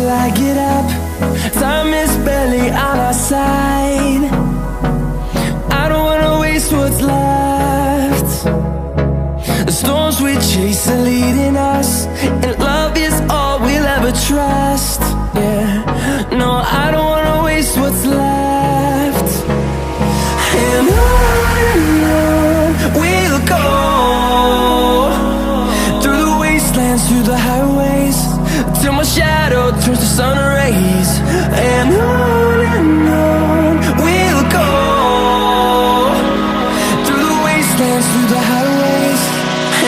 till I get up. Time is barely on our side. I don't wanna waste what's left. The storms we chase are leading us, and love is all we'll ever trust. Yeah, no, I don't wanna waste what's left. And on we'll go, through the wastelands, through the highways, till my shadow turns to sun rays. And on we'll go, through the wastelands, through the highways,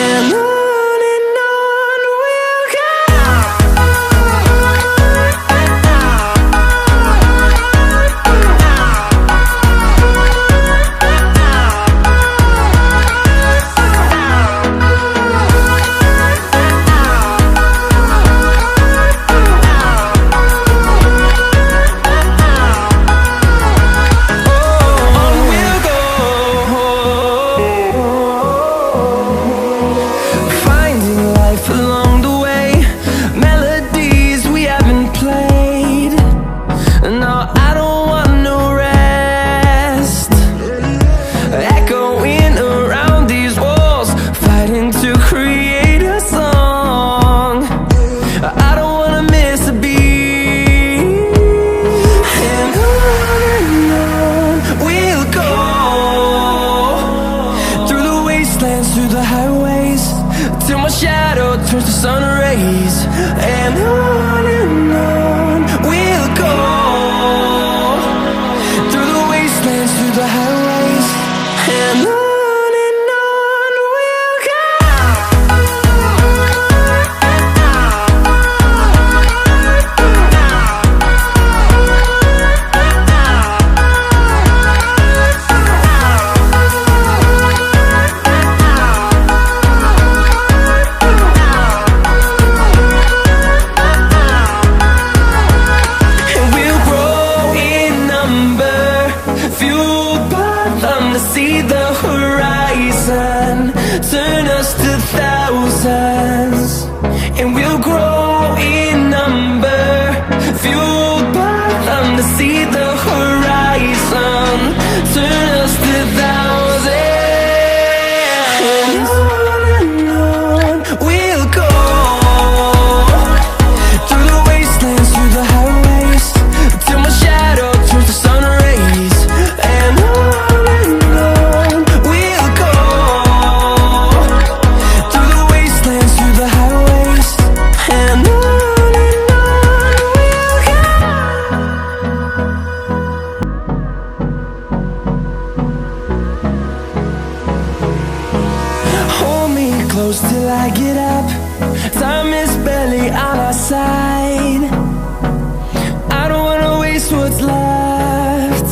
and on we'll go. Through the highways, till my shadow turns to sun rays. And on we'll go, through the wastelands, through the highways, and on we'll go. See the horizon, turn us to thousands, and we'll grow in number, fueled by them. To see the horizon, turn us to thousands, and on we'll go, through the wastelands, through the highways, till my shadow turns to sun rays. And close till I get up. Time is barely on our side. I don't wanna waste what's left.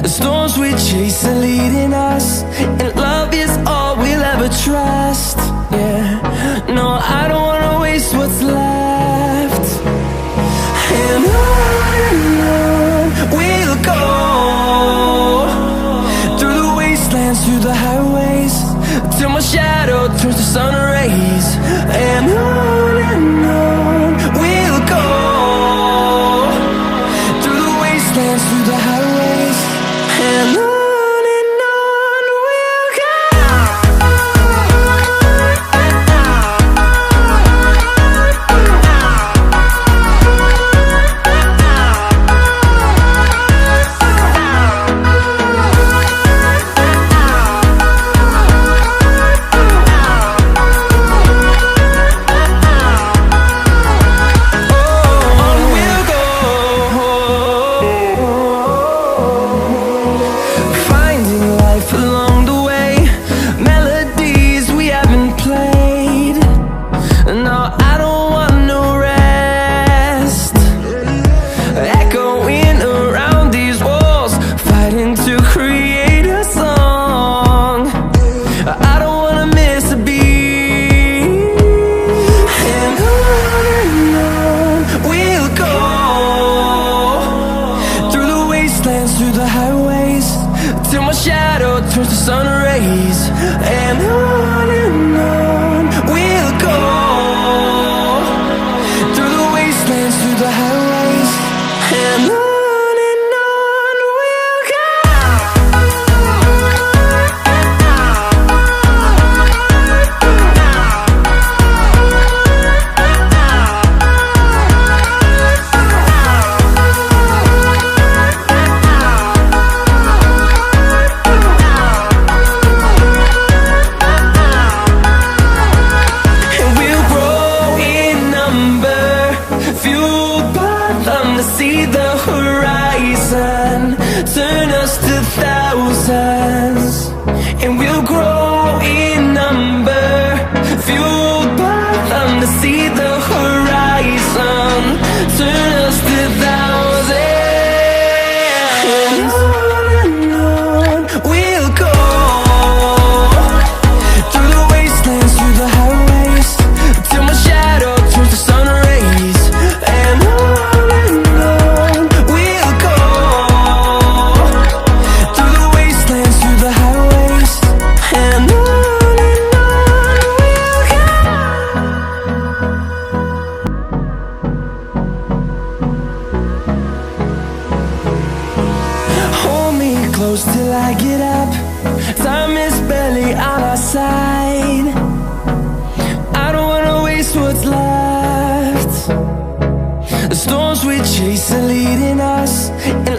The storms we chase are leading us, and love is all we'll ever trust. Yeah, no, I don't wanna waste what's left. And on we'll go, through the wastelands, through the highways, till my shadow turns to sun rays. And on we'll go, through the wastelands, through the highways, and on. turns to sun rays, and on we'll go through the wastelands. horizon, turn us to thousands, and we'll grow in number, fueled by them to see the horizon, turn us to thousands. And on we'll go, through the wastelands, through the highways, till my shadow turns to sun rays. And on we'll go, through the wastelands, through the highways, and on we'll go. Hold me close till I get up, time is barely on our side. I don't wanna waste what's left. The storms we chase are leading us, and